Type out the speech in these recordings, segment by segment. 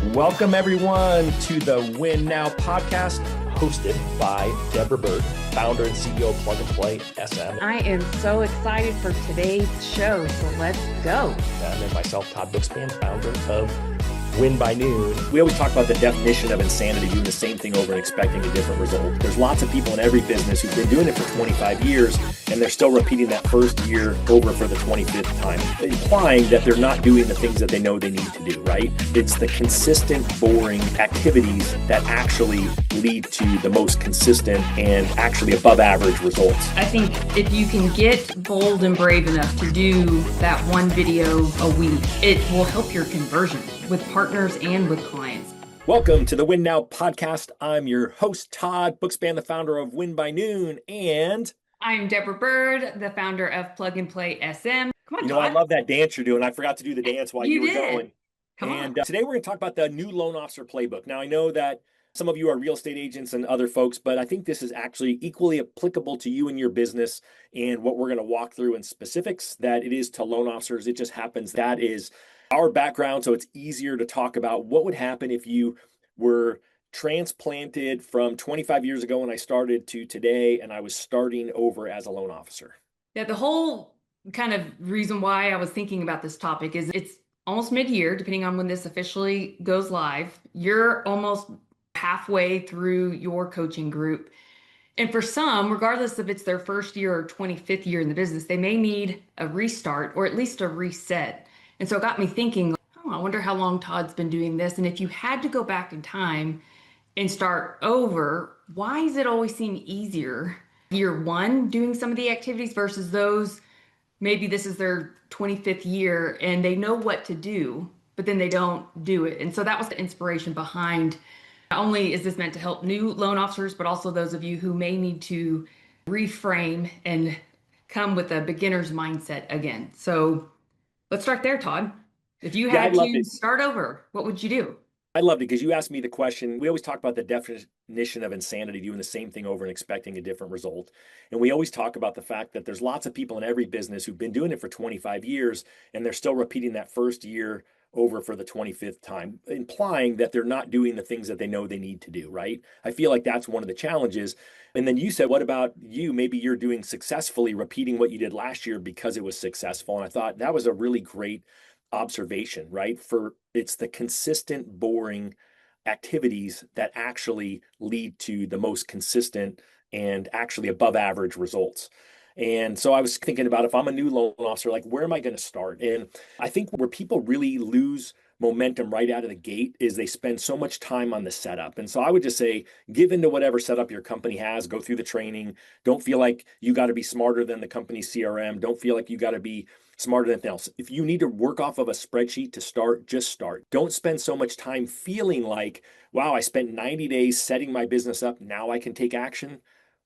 Welcome, everyone, to the Win Now podcast, hosted by Deborah Byrd, founder and CEO of Plug and Play SM. I am so excited for today's show, so let's go. And then myself, Todd Bookspan, founder of Win by Noon. We always talk about the definition of insanity, doing the same thing over and expecting a different result. There's lots of people in every business who've been doing it for 25 years, and they're still repeating that first year over for the 25th time, implying that they're not doing the things that they know they need to do, right? It's the consistent, boring activities that actually lead to the most consistent and actually above average results. I think if you can get bold and brave enough to do that one video a week, it will help your conversion with partners and with clients. Welcome to the Win Now podcast. I'm your host, Todd Bookspan, the founder of Win by Noon, and I'm Deborah Byrd, the founder of Plug and Play SM. Come on, Todd. I love that dance you're doing. I forgot to do the dance while you were going. Today we're going to talk about the new loan officer playbook. Now, I know that some of you are real estate agents and other folks, but I think this is actually equally applicable to you and your business and what we're going to walk through in specifics that it is to loan officers. It just happens that is our background, so it's easier to talk about what would happen if you were transplanted from 25 years ago when I started to today, and I was starting over as a loan officer. Yeah, the whole kind of reason why I was thinking about this topic is it's almost mid-year, depending on when this officially goes live. You're almost halfway through your coaching group. And for some, regardless if it's their first year or 25th year in the business, they may need a restart or at least a reset. And so it got me thinking, I wonder how long Todd's been doing this. And if you had to go back in time and start over, why does it always seem easier year one doing some of the activities versus those, maybe this is their 25th year and they know what to do, but then they don't do it. And so that was the inspiration behind, not only is this meant to help new loan officers, but also those of you who may need to reframe and come with a beginner's mindset again. So let's start there, Todd. If you had to start over, what would you do? I loved it because you asked me the question. We always talk about the definition of insanity, doing the same thing over and expecting a different result. And we always talk about the fact that there's lots of people in every business who've been doing it for 25 years, and they're still repeating that first year over for the 25th time, implying that they're not doing the things that they know they need to do, right? I feel like that's one of the challenges. And then you said, what about you? Maybe you're doing successfully repeating what you did last year because it was successful. And I thought that was a really great observation, right? It's the consistent, boring activities that actually lead to the most consistent and actually above average results. And so I was thinking about, if I'm a new loan officer, like, where am I going to start? And I think where people really lose momentum right out of the gate is they spend so much time on the setup. And so I would just say, give into whatever setup your company has, go through the training. Don't feel like you got to be smarter than the company's CRM. Don't feel like you got to be smarter than anything else. If you need to work off of a spreadsheet to start, just start. Don't spend so much time feeling like, wow, I spent 90 days setting my business up. Now I can take action.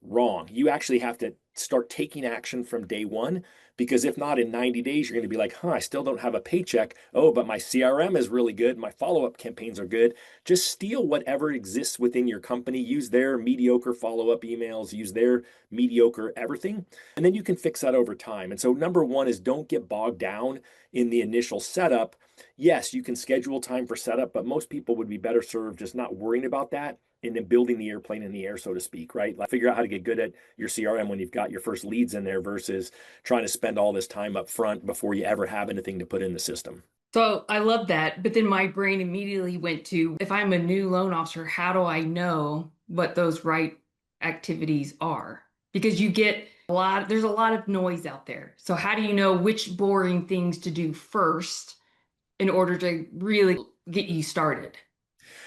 Wrong. You actually have to start taking action from day one, because if not, in 90 days, you're going to be like, I still don't have a paycheck. Oh, but my CRM is really good. My follow-up campaigns are good. Just steal whatever exists within your company. Use their mediocre follow-up emails, use their mediocre everything, and then you can fix that over time. And so number one is, don't get bogged down in the initial setup. Yes, you can schedule time for setup, but most people would be better served just not worrying about that and then building the airplane in the air, so to speak, right? Like, figure out how to get good at your CRM when you've got your first leads in there versus trying to spend all this time up front before you ever have anything to put in the system. So I love that. But then my brain immediately went to, if I'm a new loan officer, how do I know what those right activities are? Because there's a lot of noise out there. So how do you know which boring things to do first in order to really get you started?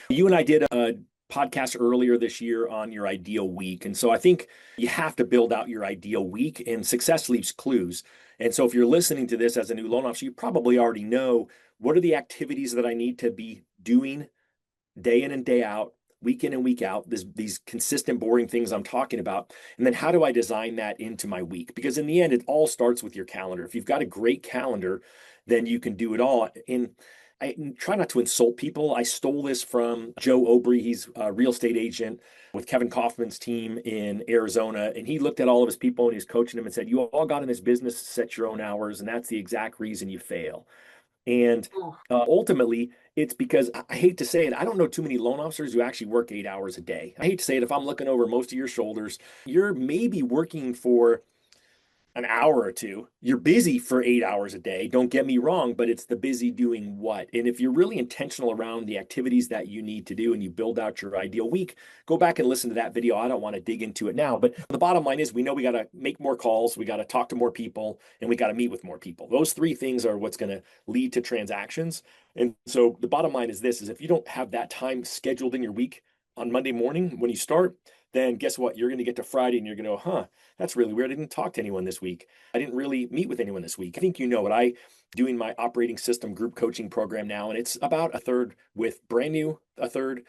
You and I did a podcast earlier this year on your ideal week. And so I think you have to build out your ideal week, and success leaves clues. And so if you're listening to this as a new loan officer, you probably already know, what are the activities that I need to be doing day in and day out, week in and week out, these consistent, boring things I'm talking about. And then how do I design that into my week? Because in the end, it all starts with your calendar. If you've got a great calendar, then you can do it all. And I try not to insult people. I stole this from Joe Obrey. He's a real estate agent with Kevin Kaufman's team in Arizona. And he looked at all of his people and he's coaching them and said, you all got in this business to set your own hours. And that's the exact reason you fail. And Oh, ultimately, it's because I hate to say it, I don't know too many loan officers who actually work 8 hours a day. I hate to say it, if I'm looking over most of your shoulders, you're maybe working for an hour or two. You're busy for 8 hours a day. Don't get me wrong, but it's the busy doing what? And if you're really intentional around the activities that you need to do and you build out your ideal week, go back and listen to that video. I don't want to dig into it now, but the bottom line is we know we got to make more calls, we got to talk to more people, and we got to meet with more people. Those three things are what's going to lead to transactions. And so the bottom line is this is if you don't have that time scheduled in your week on Monday morning when you start, then guess what? You're going to get to Friday and you're going to go, huh, that's really weird. I didn't talk to anyone this week. I didn't really meet with anyone this week. I think you know what I doing my operating system group coaching program now, and it's about a third with brand new, a third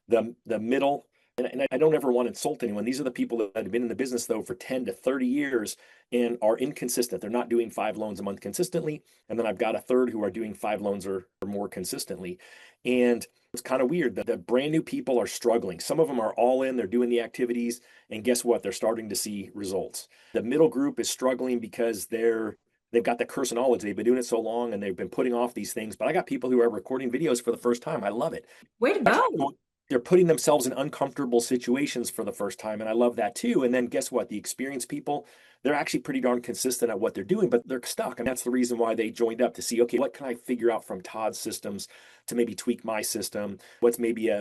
the middle. And I don't ever want to insult anyone. These are the people that have been in the business though for 10 to 30 years and are inconsistent. They're not doing 5 loans a month consistently. And then I've got a third who are doing 5 loans or more consistently. And it's kind of weird that the brand new people are struggling. Some of them are all in, they're doing the activities, and guess what? They're starting to see results. The middle group is struggling because they've got the curse of knowledge. They've been doing it so long and they've been putting off these things. But I got people who are recording videos for the first time. I love it. way to Actually, go. they're putting themselves in uncomfortable situations for the first time. And I love that too. And then guess what? The experienced people, they're actually pretty darn consistent at what they're doing, but they're stuck. And that's the reason why they joined up to see, okay, what can I figure out from Todd's systems to maybe tweak my system? What's maybe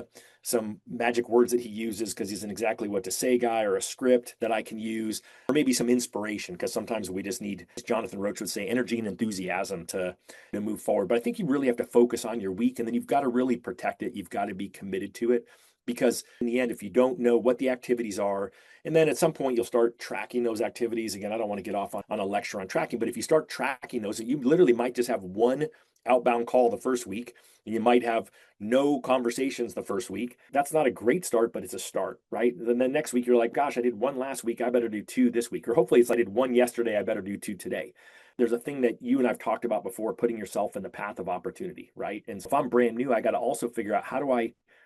some magic words that he uses because he's an exactly what to say guy, or a script that I can use, or maybe some inspiration because sometimes we just need, as Jonathan Roach would say, energy and enthusiasm to move forward. But I think you really have to focus on your week, and then you've got to really protect it. You've got to be committed to it, because in the end, if you don't know what the activities are, and then at some point you'll start tracking those activities. Again, I don't want to get off on a lecture on tracking, but if you start tracking those, you literally might just have one outbound call the first week, and you might have no conversations the first week. That's not a great start, but it's a start, right? Then the next week you're like, gosh, I did one last week, I better do 2 this week. Or hopefully it's I did 1 yesterday, I better do 2 today. There's a thing that you and I've talked about before, putting yourself in the path of opportunity, right? And so if I'm brand new, I got to also figure out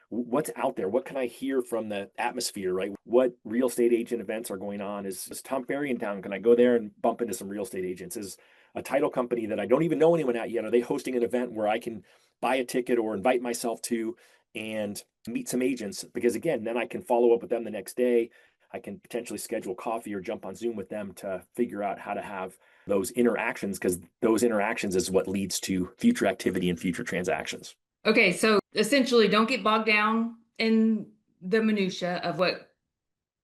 what's out there? What can I hear from the atmosphere, right? What real estate agent events are going on? Is Tom Ferry in town? Can I go there and bump into some real estate agents? Is a title company that I don't even know anyone at yet, are they hosting an event where I can buy a ticket or invite myself to and meet some agents? Because again, then I can follow up with them the next day. I can potentially schedule coffee or jump on Zoom with them to figure out how to have those interactions, because those interactions is what leads to future activity and future transactions. Okay, so essentially, don't get bogged down in the minutia of what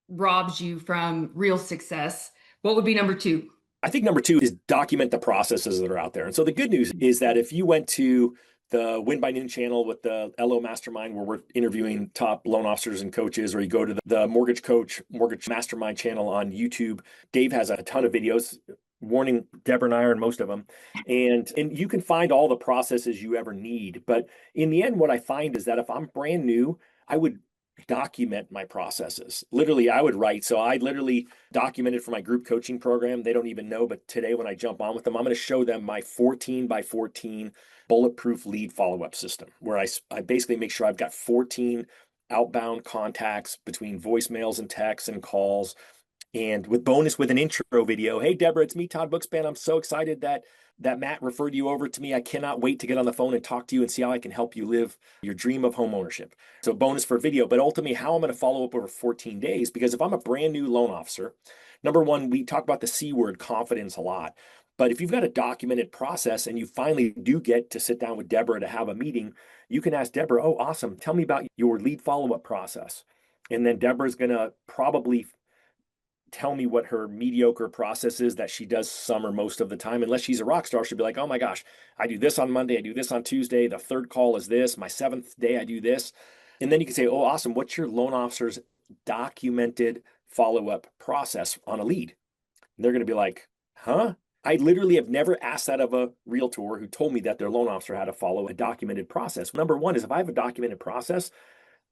robs you from real success. What would be number two? I think number 2 is document the processes that are out there. And so the good news is that if you went to the Win by Noon channel with the LO Mastermind, where we're interviewing top loan officers and coaches, or you go to the Mortgage Coach, Mortgage Mastermind channel on YouTube, Dave has a ton of videos. Warning, Deborah and I are in most of them. And you can find all the processes you ever need. But in the end, what I find is that if I'm brand new, I would document my processes. Literally, I would write. So I literally documented for my group coaching program. They don't even know, but today when I jump on with them, I'm going to show them my 14 by 14 bulletproof lead follow-up system, where I basically make sure I've got 14 outbound contacts between voicemails and texts and calls, and with an intro video. Hey, Deborah, it's me, Todd Bookspan. I'm so excited that Matt referred you over to me. I cannot wait to get on the phone and talk to you and see how I can help you live your dream of home ownership. So bonus for video, but ultimately how I'm going to follow up over 14 days. Because if I'm a brand new loan officer, number one, we talk about the C word, confidence, a lot. But if you've got a documented process and you finally do get to sit down with Deborah to have a meeting, you can ask Deborah, oh, awesome, tell me about your lead follow-up process. And then Deborah's going to probably tell me what her mediocre process is that she does some or most of the time. Unless she's a rock star, she'll be like, oh my gosh, I do this on Monday, I do this on Tuesday, the third call is this, my 7th day I do this. And then you can say, oh, awesome, what's your loan officer's documented follow-up process on a lead? And they're going to be like, huh? I literally have never asked that of a realtor who told me that their loan officer had to follow a documented process. Number one is if I have a documented process,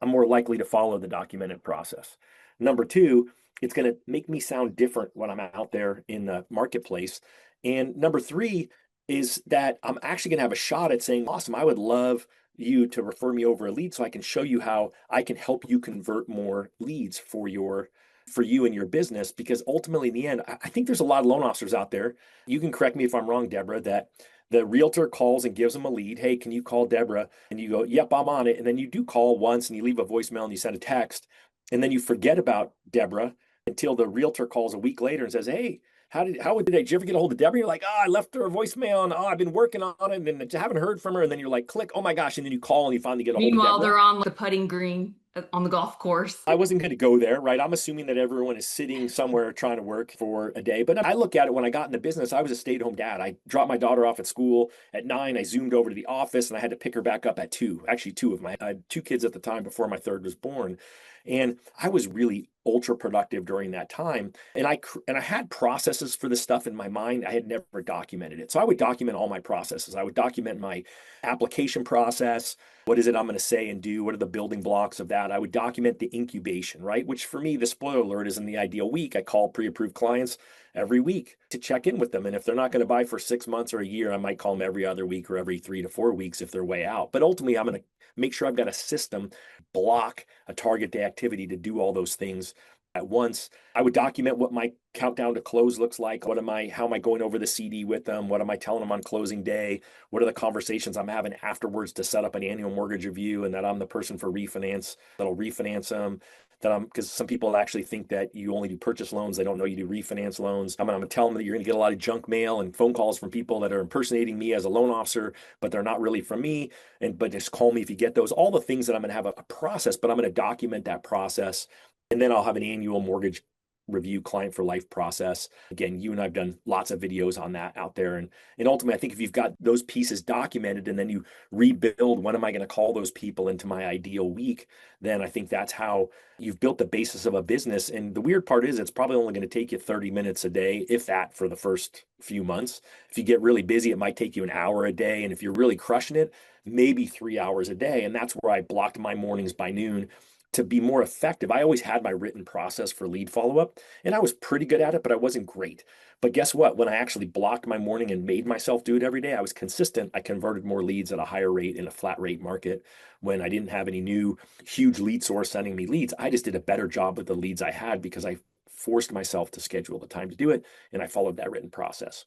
I'm more likely to follow the documented process. Number two, it's going to make me sound different when I'm out there in the marketplace. And number three is that I'm actually going to have a shot at saying, awesome, I would love you to refer me over a lead so I can show you how I can help you convert more leads for you and your business. Because ultimately in the end, I think there's a lot of loan officers out there. You can correct me if I'm wrong, Deborah, that The realtor calls and gives them a lead. Hey, can you call Deborah? And you go, yep, I'm on it. And then you do call once and you leave a voicemail and you send a text. And then you forget about Deborah until the realtor calls a week later and says, hey, did you ever get a hold of Deborah? You're like, I left her a voicemail and I've been working on it and I haven't heard from her. And then you're like, click, oh my gosh. And then you call and you finally get a hold of Meanwhile, Deborah. they're on the putting green on the golf course. I wasn't going to go there, right? I'm assuming that everyone is sitting somewhere trying to work for a day. But I look at it when I got into business, I was a stay-at-home dad. I dropped my daughter off at school at 9. I zoomed over to the office and I had to pick her back up at 2. Actually, I had 2 kids at the time before my third was born. And I was really ultra productive during that time. And I had processes for this stuff in my mind. I had never documented it. So I would document all my processes. I would document my application process. What is it I'm going to say and do? What are the building blocks of that? I would document the incubation, right? Which for me, the spoiler alert is in the ideal week. I call pre-approved clients every week to check in with them. And if they're not going to buy for 6 months or a year, I might call them every other week or every 3 to 4 weeks if they're way out. But ultimately, I'm going to make sure I've got a system, block a target day activity to do all those things at once. I would document what my countdown to close looks like. How am I going over the CD with them? What am I telling them on closing day? What are the conversations I'm having afterwards to set up an annual mortgage review and that I'm the person for refinance that'll refinance them? Because some people actually think that you only do purchase loans. They don't know you do refinance loans. I'm going to tell them that you're going to get a lot of junk mail and phone calls from people that are impersonating me as a loan officer, but they're not really from me. But just call me if you get those. All the things that I'm going to have a process, but I'm going to document that process. And then I'll have an annual mortgage review client for life process. Again, you and I've done lots of videos on that out there. And ultimately, I think if you've got those pieces documented and then you rebuild, when am I going to call those people into my ideal week? Then I think that's how you've built the basis of a business. And the weird part is it's probably only going to take you 30 minutes a day, if that, for the first few months. If you get really busy, it might take you an hour a day. And if you're really crushing it, maybe 3 hours a day. And that's where I blocked my mornings by noon to be more effective. I always had my written process for lead follow-up, and I was pretty good at it, but I wasn't great. But guess what? When I actually blocked my morning and made myself do it every day, I was consistent. I converted more leads at a higher rate in a flat rate market when I didn't have any new huge lead source sending me leads. I just did a better job with the leads I had because I forced myself to schedule the time to do it, and I followed that written process.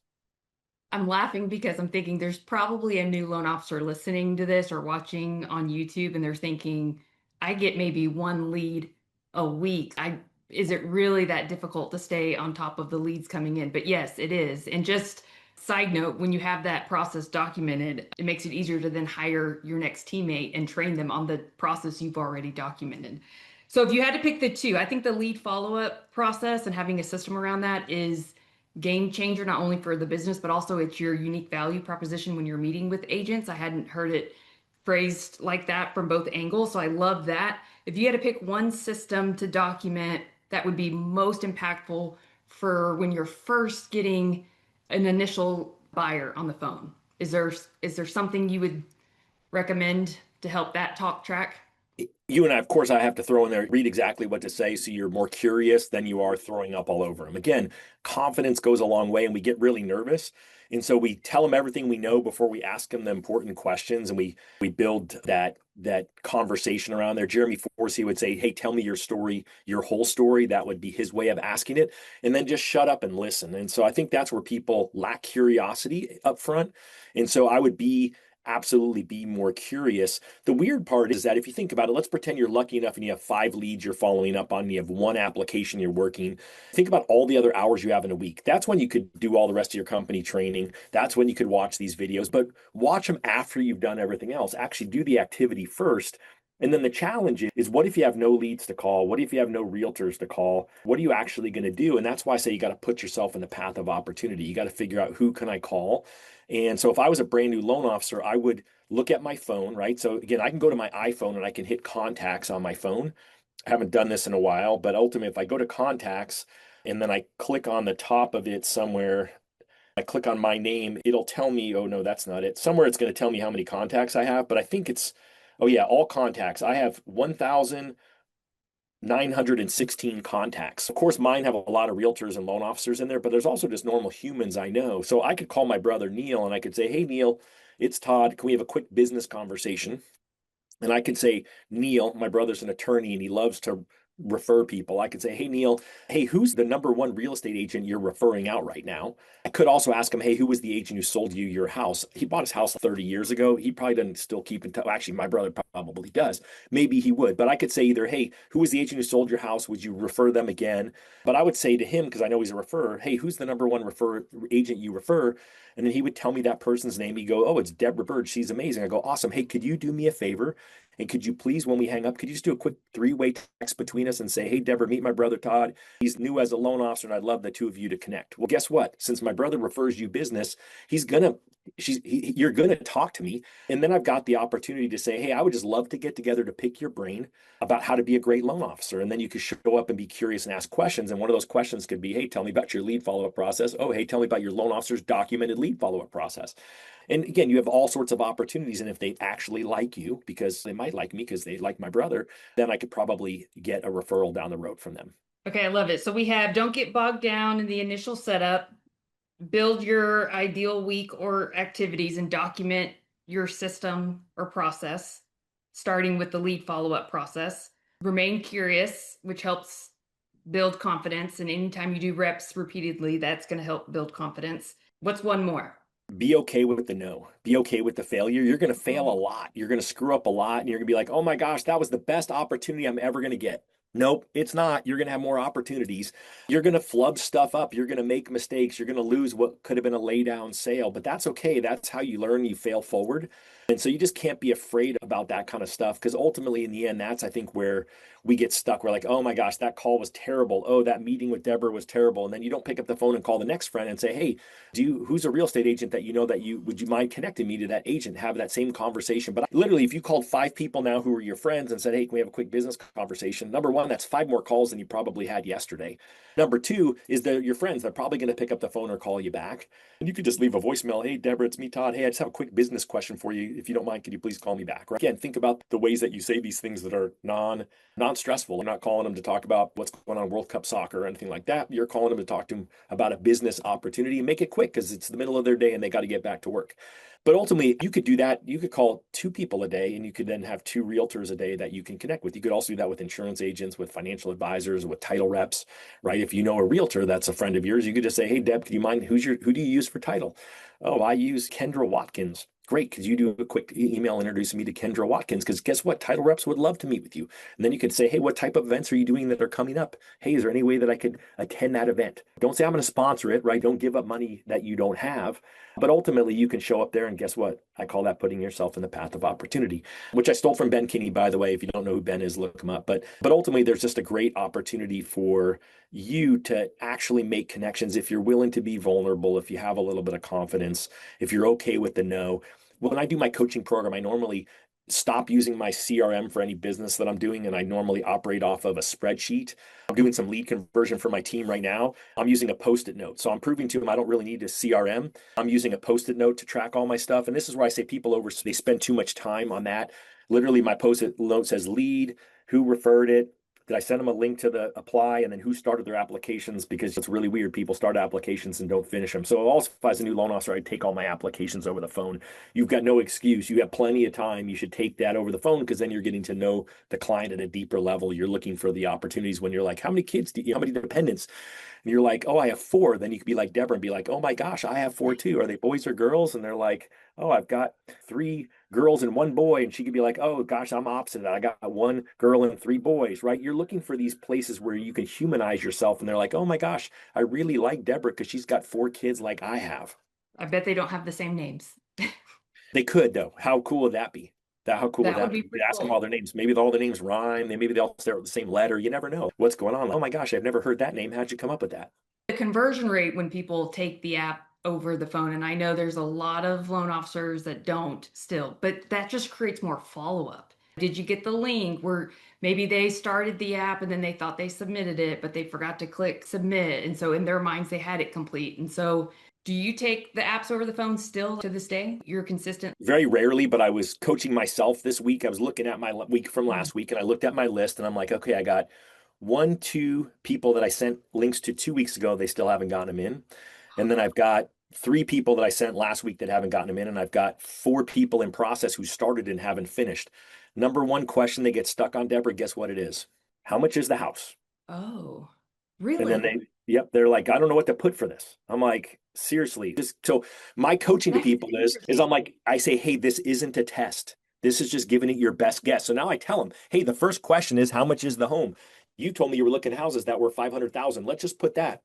I'm laughing because I'm thinking there's probably a new loan officer listening to this or watching on YouTube, and they're thinking, I get maybe one lead a week. Is it really that difficult to stay on top of the leads coming in? But yes, it is. And just side note, when you have that process documented, it makes it easier to then hire your next teammate and train them on the process you've already documented. So if you had to pick the two, I think the lead follow-up process and having a system around that is game changer, not only for the business, but also it's your unique value proposition when you're meeting with agents. I hadn't heard it phrased like that from both angles. So I love that. If you had to pick one system to document that would be most impactful for when you're first getting an initial buyer on the phone, is there something you would recommend to help that talk track? You and I, of course, I have to throw in there, read exactly what to say so you're more curious than you are throwing up all over them. Again, confidence goes a long way and we get really nervous. And so we tell them everything we know before we ask them the important questions and we build that conversation around there. Jeremy Forsey would say, hey, tell me your story, your whole story. That would be his way of asking it. And then just shut up and listen. And so I think that's where people lack curiosity up front. And so I would absolutely be more curious. The weird part is that if you think about it, let's pretend you're lucky enough and you have 5 leads you're following up on, and you have 1 application you're working. Think about all the other hours you have in a week. That's when you could do all the rest of your company training. That's when you could watch these videos, but watch them after you've done everything else. Actually do the activity first. And then the challenge is what if you have no leads to call? What if you have no realtors to call? What are you actually going to do? And that's why I say you got to put yourself in the path of opportunity. You got to figure out who can I call? And so if I was a brand new loan officer, I would look at my phone, right? So again, I can go to my iPhone and I can hit contacts on my phone. I haven't done this in a while, but ultimately, if I go to contacts and then I click on the top of it somewhere, I click on my name, it'll tell me, oh no, that's not it. Somewhere it's going to tell me how many contacts I have, but I think oh yeah, all contacts. I have 1,916 contacts. Of course, mine have a lot of realtors and loan officers in there, but there's also just normal humans I know. So I could call my brother Neil and I could say, hey, Neil, it's Todd. Can we have a quick business conversation? And I could say, Neil, my brother's an attorney and he loves to refer people. I could say, hey, Neil, hey, who's the number one real estate agent you're referring out right now? I could also ask him, hey, who was the agent who sold you your house? He bought his house 30 years ago. He probably doesn't still keep in touch. Actually, my brother probably does. Maybe he would. But I could say either, hey, who was the agent who sold your house? Would you refer them again? But I would say to him, because I know he's a referrer, hey, who's the number one refer agent you refer? And then he would tell me that person's name. He'd go, oh, it's Deborah Byrd. She's amazing. I go, awesome. Hey, could you do me a favor? And could you please, when we hang up, could you just do a quick three-way text between us and say, hey, Deborah, meet my brother Todd. He's new as a loan officer, and I'd love the two of you to connect. Well, guess what? Since my brother refers you business, you're gonna talk to me. And then I've got the opportunity to say, hey, I would just love to get together to pick your brain about how to be a great loan officer. And then you could show up and be curious and ask questions. And one of those questions could be, hey, tell me about your lead follow-up process. Oh, hey, tell me about your loan officer's documented lead follow-up process. And again, you have all sorts of opportunities. And if they actually like you, because they might like me because they like my brother, then I could probably get a referral down the road from them. Okay, I love it. So we have don't get bogged down in the initial setup, build your ideal week or activities and document your system or process, starting with the lead follow-up process. Remain curious, which helps build confidence. And anytime you do reps repeatedly, that's going to help build confidence. What's one more? Be okay with the no. Be okay with the failure. You're going to fail a lot. You're going to screw up a lot. And you're going to be like, oh my gosh, that was the best opportunity I'm ever going to get. Nope, it's not. You're going to have more opportunities. You're going to flub stuff up. You're going to make mistakes. You're going to lose what could have been a lay down sale, but that's okay. That's how you learn. You fail forward. And so you just can't be afraid about that kind of stuff because ultimately, in the end, that's, I think, where we get stuck. We're like, oh my gosh, that call was terrible. Oh, that meeting with Deborah was terrible. And then you don't pick up the phone and call the next friend and say, hey, who's a real estate agent that you know that would you mind connecting me to that agent, have that same conversation? But literally, if you called 5 people now who are your friends and said, hey, can we have a quick business conversation? Number one, that's 5 more calls than you probably had yesterday. Number two is that your friends, they're probably going to pick up the phone or call you back. And you could just leave a voicemail. Hey, Deborah, it's me, Todd. Hey, I just have a quick business question for you. If you don't mind, could you please call me back? Right? Again, think about the ways that you say these things that are non-stressful. You're not calling them to talk about what's going on in World Cup soccer or anything like that. You're calling them to talk to them about a business opportunity and make it quick because it's the middle of their day and they got to get back to work. But ultimately, you could do that. You could call 2 people a day and you could then have 2 realtors a day that you can connect with. You could also do that with insurance agents, with financial advisors, with title reps, right? If you know a realtor that's a friend of yours, you could just say, hey, Deb, do you mind? Who do you use for title? Oh, I use Kendra Watkins. Great. Could you do a quick email introducing me to Kendra Watkins? Because guess what? Title reps would love to meet with you. And then you could say, hey, what type of events are you doing that are coming up? Hey, is there any way that I could attend that event? Don't say I'm going to sponsor it, right? Don't give up money that you don't have. But ultimately, you can show up there and guess what? I call that putting yourself in the path of opportunity, which I stole from Ben Kinney, by the way. If you don't know who Ben is, look him up. But ultimately, there's just a great opportunity for you to actually make connections if you're willing to be vulnerable, if you have a little bit of confidence, if you're okay with the no. When I do my coaching program, I normally stop using my CRM for any business that I'm doing, and I normally operate off of a spreadsheet. I'm doing some lead conversion for my team right now. I'm using a Post-it note. So I'm proving to them I don't really need a CRM. I'm using a Post-it note to track all my stuff. And this is where I say they spend too much time on that. Literally, my Post-it note says lead, who referred it, did I send them a link to the apply, and then who started their applications? Because it's really weird. People start applications and don't finish them. So also, as a new loan officer, I take all my applications over the phone. You've got no excuse. You have plenty of time. You should take that over the phone because then you're getting to know the client at a deeper level. You're looking for the opportunities when you're like, how many kids do you, how many dependents? And you're like, oh, I have 4. Then you could be like Deborah and be like, oh my gosh, I have 4 too. Are they boys or girls? And they're like, oh, I've got 3 girls and 1 boy. And she could be like, oh gosh, I'm opposite. I got 1 girl and 3 boys, right? You're looking for these places where you can humanize yourself. And they're like, oh my gosh, I really like Deborah because she's got 4 kids like I have. I bet they don't have the same names. They could though. How cool would that be? How cool would That would that be? be You could pretty ask them all cool. their names. Maybe all the names rhyme. Maybe they all start with the same letter. You never know what's going on. Oh my gosh, I've never heard that name. How'd you come up with that? The conversion rate when people take the app over the phone, and I know there's a lot of loan officers that don't still, but that just creates more follow-up. Did you get the link where maybe they started the app and then they thought they submitted it, but they forgot to click submit? And so in their minds, they had it complete. And so do you take the apps over the phone still to this day? You're consistent? Very rarely, but I was coaching myself this week. I was looking at my week from Mhm. last week and I looked at my list and I'm like, okay, I got 1, 2 people that I sent links to 2 weeks ago. They still haven't gotten them in. And then I've got 3 people that I sent last week that haven't gotten them in. And I've got 4 people in process who started and haven't finished. Number one question they get stuck on, Deborah, guess what it is? How much is the house? Oh, And then really? yep, they're like, I don't know what to put for this. I'm like, seriously. Just so my coaching to That's people is interesting. I'm like, I say, hey, this isn't a test. This is just giving it your best guess. So now I tell them, hey, the first question is how much is the home? You told me you were looking at houses that were 500,000. Let's just put that.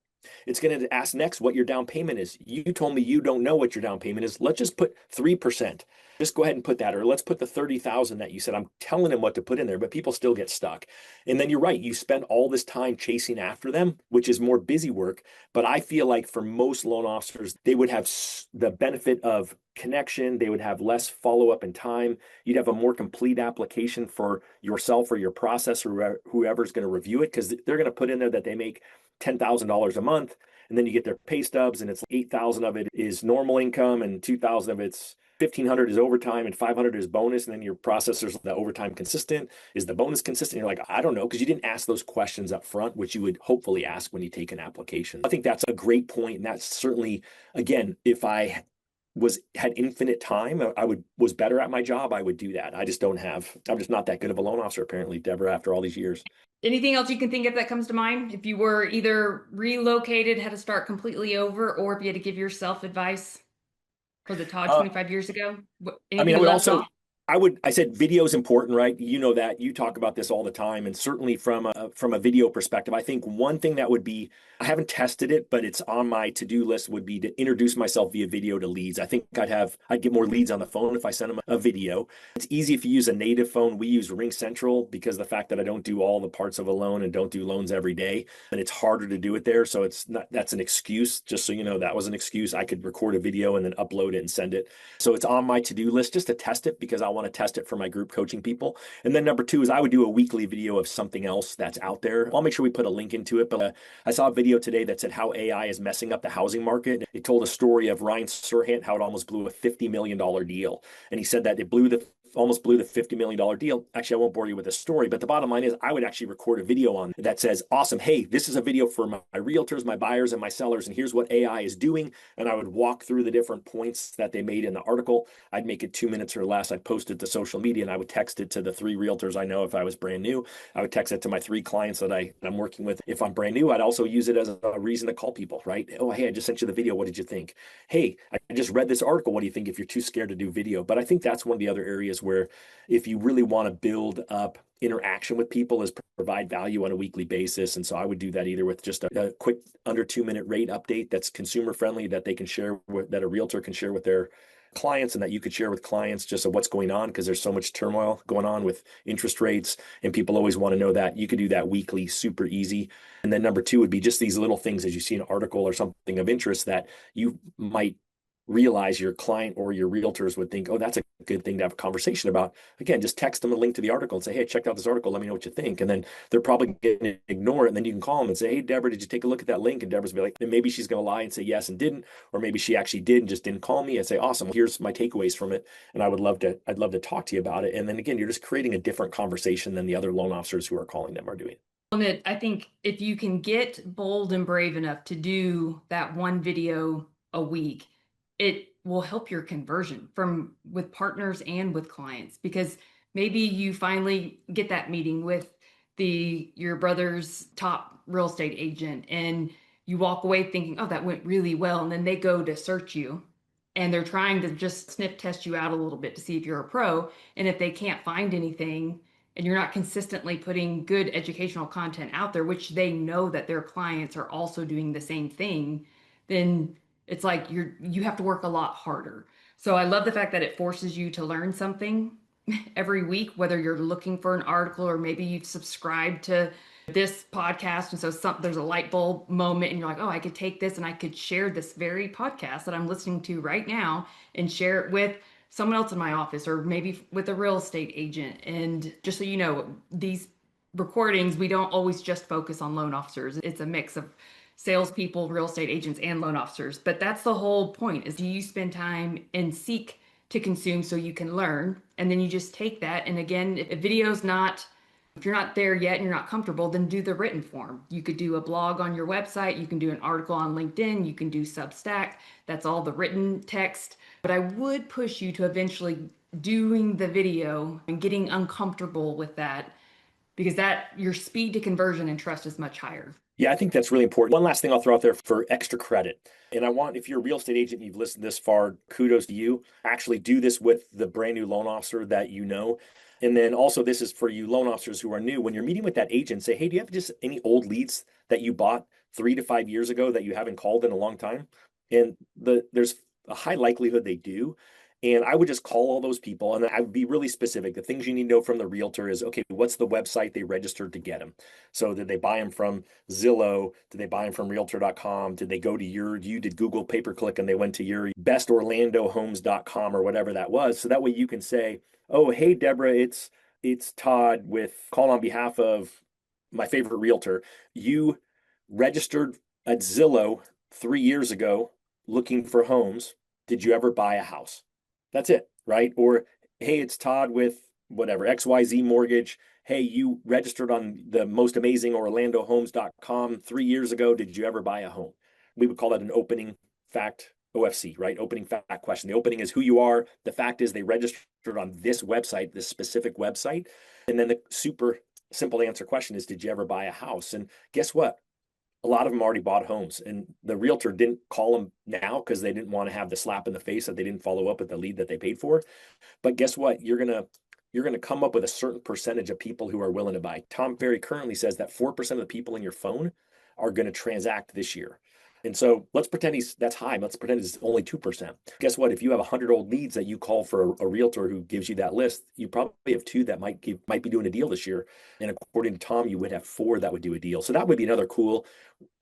It's going to ask next what your down payment is. You told me you don't know what your down payment is. Let's just put 3%. Just go ahead and put that, or let's put the 30,000 that you said. I'm telling them what to put in there, but people still get stuck. And then you're right. You spend all this time chasing after them, which is more busy work. But I feel like for most loan officers, they would have the benefit of connection. They would have less follow up and time. You'd have a more complete application for yourself or your process or whoever's going to review it, because they're going to put in there that they make $10,000 a month. And then you get their pay stubs, and it's 8,000 of it is normal income, and 2,000 of it's 1,500 is overtime, and 500 is bonus. And then your processors, the overtime consistent, is the bonus consistent? You're like, I don't know, because you didn't ask those questions up front, which you would hopefully ask when you take an application. I think that's a great point, and that's certainly, again, if I had infinite time, I would was better at my job, I would do that. I just don't have. I'm just not that good of a loan officer, apparently, Deborah, after all these years. Anything else you can think of that comes to mind? If you were either relocated, had to start completely over, or if you had to give yourself advice for the Todd Uh, 25 years ago? I mean, Anything left off? I said video is important, right? You know that. You talk about this all the time, and certainly from a video perspective, I think one thing that would be, I haven't tested it, but it's on my to-do list, would be to introduce myself via video to leads. I think I'd get more leads on the phone if I send them a video. It's easy if you use a native phone. We use Ring Central because the fact that I don't do all the parts of a loan and don't do loans every day, and it's harder to do it there. So it's not, that's an excuse. Just so you know, that was an excuse. I could record a video and then upload it and send it. So it's on my to-do list just to test it, because I want to test it for my group coaching people. And then number two is I would do a weekly video of something else that's out there. I'll make sure we put a link into it. But I saw a video today that said how AI is messing up the housing market. It told a story of Ryan Serhant, how it almost blew a $50 million deal. And he said that it almost blew the $50 million deal. Actually, I won't bore you with the story, but the bottom line is I would actually record a video on that says, awesome, hey, this is a video for my realtors, my buyers, and my sellers, and here's what AI is doing. And I would walk through the different points that they made in the article. I'd make it 2 minutes or less. I'd post it to social media, and I would text it to the 3 realtors I know if I was brand new. I would text it to my 3 clients that I'm working with. If I'm brand new, I'd also use it as a reason to call people, right? Oh, hey, I just sent you the video. What did you think? Hey, I just read this article. What do you think, if you're too scared to do video? But I think that's one of the other areas where if you really want to build up interaction with people, is provide value on a weekly basis. And so I would do that either with just a quick under 2 minute rate update that's consumer friendly, that they can share with, that a realtor can share with their clients, and that you could share with clients, just of what's going on, because there's so much turmoil going on with interest rates, and people always want to know that. You could do that weekly, super easy. And then number two would be just these little things, as you see an article or something of interest that you might realize your client or your realtors would think, oh, that's a good thing to have a conversation about. Again, just text them a link to the article and say, hey, check out this article. Let me know what you think. And then they're probably going to ignore it. And then you can call them and say, hey, Deborah, did you take a look at that link? And Deborah's be like, then maybe she's going to lie and say yes and didn't, or maybe she actually did and just didn't call me, and say, awesome, here's my takeaways from it. And I'd love to talk to you about it. And then again, you're just creating a different conversation than the other loan officers who are calling them are doing. And I think if you can get bold and brave enough to do that one video a week, it will help your conversion from with partners and with clients, because maybe you finally get that meeting with your brother's top real estate agent, and you walk away thinking, oh, that went really well. And then they go to search you, and they're trying to just sniff test you out a little bit to see if you're a pro. And if they can't find anything, and you're not consistently putting good educational content out there, which they know that their clients are also doing the same thing, then it's like you have to work a lot harder. So I love the fact that it forces you to learn something every week, whether you're looking for an article or maybe you've subscribed to this podcast. And so there's a light bulb moment, and you're like, oh, I could take this and I could share this very podcast that I'm listening to right now and share it with someone else in my office, or maybe with a real estate agent. And just so you know, these recordings, we don't always just focus on loan officers. It's a mix of salespeople, real estate agents, and loan officers. But that's the whole point: is do you spend time and seek to consume so you can learn? And then you just take that. And again, if a video's not, if you're not there yet and you're not comfortable, then do the written form. You could do a blog on your website. You can do an article on LinkedIn. You can do Substack. That's all the written text. But I would push you to eventually doing the video and getting uncomfortable with that, because that your speed to conversion and trust is much higher. Yeah, I think that's really important. One last thing I'll throw out there for extra credit. And I want, if you're a real estate agent and you've listened this far, kudos to you. Actually do this with the brand new loan officer that you know. And then also, this is for you loan officers who are new. When you're meeting with that agent, say, hey, do you have just any old leads that you bought 3 to 5 years ago that you haven't called in a long time? And there's a high likelihood they do. And I would just call all those people and I would be really specific. The things you need to know from the realtor is, okay, what's the website they registered to get them? So did they buy them from Zillow? Did they buy them from realtor.com? Did they go to you did Google pay-per-click and they went to your bestorlandohomes.com or whatever that was? So that way you can say, oh, hey, Deborah, it's Todd with calling on behalf of my favorite realtor. You registered at Zillow 3 years ago looking for homes. Did you ever buy a house? That's it, right? Or, hey, it's Todd with whatever, XYZ Mortgage. Hey, you registered on the most amazing OrlandoHomes.com 3 years ago. Did you ever buy a home? We would call that an opening fact OFC, right? Opening fact question. The opening is who you are. The fact is they registered on this website, this specific website. And then the super simple answer question is, did you ever buy a house? And guess what? A lot of them already bought homes and the realtor didn't call them now because they didn't want to have the slap in the face that they didn't follow up with the lead that they paid for. But guess what? You're gonna come up with a certain percentage of people who are willing to buy. Tom Ferry currently says that 4% of the people in your phone are going to transact this year. And so let's pretend that's high. Let's pretend it's only 2%. Guess what? If you have 100 old leads that you call for a realtor who gives you that list, you probably have two that might be doing a deal this year. And according to Tom, you would have four that would do a deal. So that would be another cool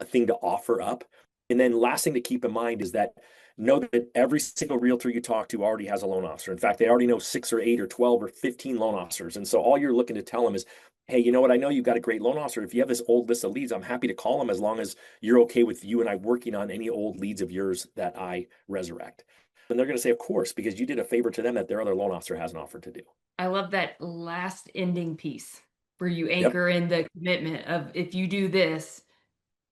thing to offer up. And then last thing to keep in mind is that know that every single realtor you talk to already has a loan officer. In fact, they already know 6 or 8 or 12 or 15 loan officers. And so all you're looking to tell them is, hey, you know what? I know you've got a great loan officer. If you have this old list of leads, I'm happy to call them as long as you're okay with you and I working on any old leads of yours that I resurrect. And they're going to say, of course, because you did a favor to them that their other loan officer hasn't offered to do. I love that last ending piece where you Yep. anchor in the commitment of if you do this,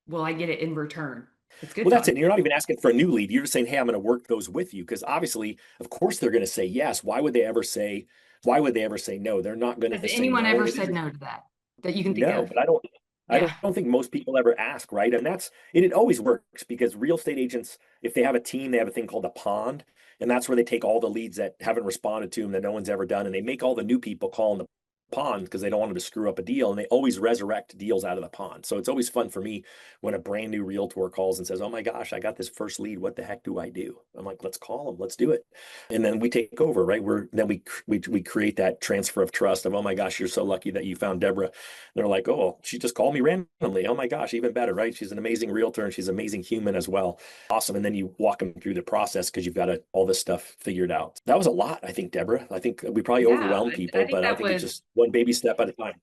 will I get it in return? It's good, Well, that's Todd. it. And you're not even asking for a new lead. You're just saying, hey, I'm going to work those with you. Because obviously, of course, they're going to say yes. Why would they ever say no? They're not going Has to say anyone no. ever And it said isn't no to that that you can think no, of? but I Yeah. don't think most people ever ask, right? And it always works because real estate agents, if they have a team, they have a thing called a pond. And that's where they take all the leads that haven't responded to them that no one's ever done. And they make all the new people call in the pond because they don't want them to screw up a deal. And they always resurrect deals out of the pond. So it's always fun for me when a brand new realtor calls and says, oh my gosh, I got this first lead. What the heck do I do? I'm like, let's call them. Let's do it. And then we take over, right? We create that transfer of trust of, oh my gosh, you're so lucky that you found Deborah. They're like, oh, she just called me randomly. Oh my gosh, even better, right? She's an amazing realtor and she's an amazing human as well. Awesome. And then you walk them through the process because you've got all this stuff figured out. That was a lot, I think, Deborah. I think we probably Yeah. overwhelmed I people, think but I that think it's was just one baby step at a time.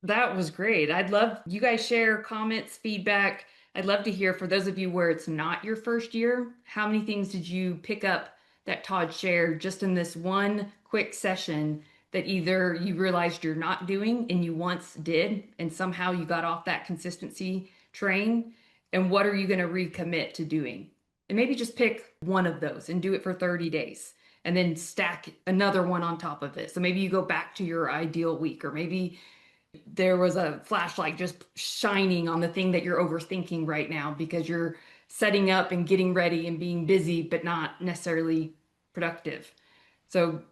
That was great. I'd love you guys share comments, feedback. I'd love to hear for those of you where it's not your first year, how many things did you pick up that Todd shared just in this one quick session that either you realized you're not doing and you once did, and somehow you got off that consistency train? And what are you going to recommit to doing? And maybe just pick one of those and do it for 30 days and then stack another one on top of it. So maybe you go back to your ideal week, or maybe there was a flashlight just shining on the thing that you're overthinking right now because you're setting up and getting ready and being busy, but not necessarily productive. So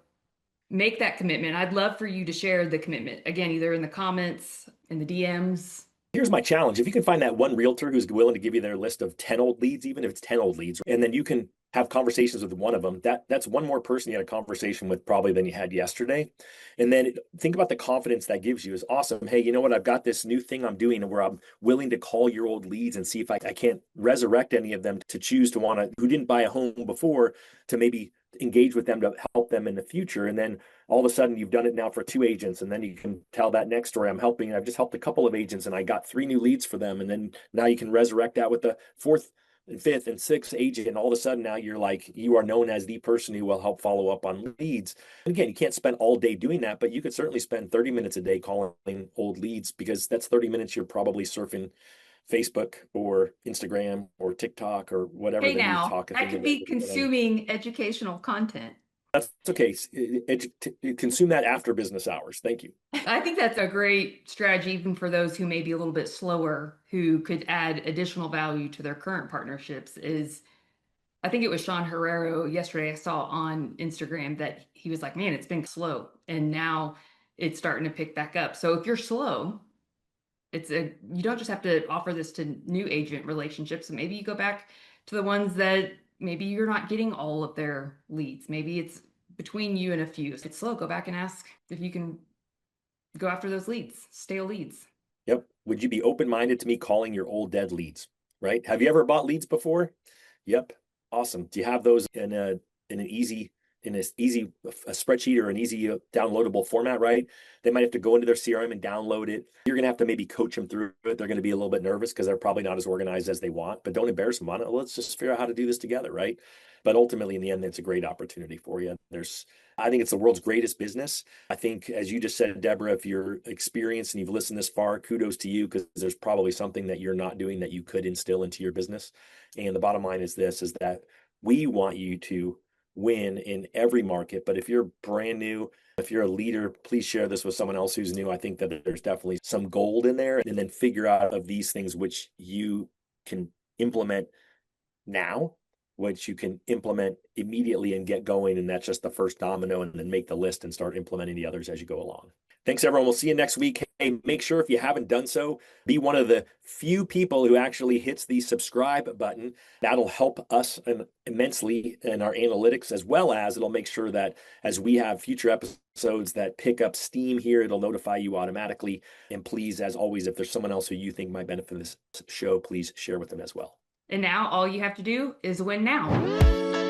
make that commitment. I'd love for you to share the commitment again, either in the comments, in the DMs. Here's my challenge. If you can find that one realtor who's willing to give you their list of 10 old leads, even if it's 10 old leads, and then you can have conversations with one of them, that's one more person you had a conversation with probably than you had yesterday. And then think about the confidence that gives you is awesome. Hey, you know what? I've got this new thing I'm doing where I'm willing to call your old leads and see if I can't resurrect any of them to choose to want to, who didn't buy a home before, to maybe engage with them to help them in the future. And then all of a sudden you've done it now for two agents, and then you can tell that next story. I've just helped a couple of agents and I got three new leads for them. And then now you can resurrect that with the fourth and fifth and sixth agent. And all of a sudden now you are known as the person who will help follow up on leads. And again, you can't spend all day doing that, but you could certainly spend 30 minutes a day calling old leads, because that's 30 minutes you're probably surfing Facebook or Instagram or TikTok or whatever Hey, the new now talk that thing could is. be consuming educational content. That's okay. Consume that after business hours. Thank you. I think that's a great strategy, even for those who may be a little bit slower, who could add additional value to their current partnerships. Is I think it was Sean Herrero yesterday I saw on Instagram that he was like, man, it's been slow and now it's starting to pick back up. So if you're slow, you don't just have to offer this to new agent relationships. So maybe you go back to the ones that maybe you're not getting all of their leads. Maybe it's between you and a few. If it's slow, go back and ask if you can go after those leads, stale leads. Yep. Would you be open-minded to me calling your old dead leads? Right? Have you ever bought leads before? Yep. Awesome. Do you have those in an easy a spreadsheet or an easy downloadable format, right? They might have to go into their CRM and download it. You're going to have to maybe coach them through it. They're going to be a little bit nervous because they're probably not as organized as they want, but don't embarrass them on it. Let's just figure out how to do this together, right? But ultimately, in the end, it's a great opportunity for you. I think it's the world's greatest business. I think, as you just said, Deborah, if you're experienced and you've listened this far, kudos to you, because there's probably something that you're not doing that you could instill into your business. And the bottom line is this, is that we want you to win in every market. But if you're brand new, if you're a leader, please share this with someone else who's new. I think that there's definitely some gold in there. And then figure out of these things which you can implement now, which you can implement immediately and get going. And that's just the first domino, and then make the list and start implementing the others as you go along. Thanks, everyone. We'll see you next week. Hey, make sure if you haven't done so, be one of the few people who actually hits the subscribe button. That'll help us immensely in our analytics, as well as it'll make sure that as we have future episodes that pick up steam here, it'll notify you automatically. And please, as always, if there's someone else who you think might benefit this show, please share with them as well. And now all you have to do is win now.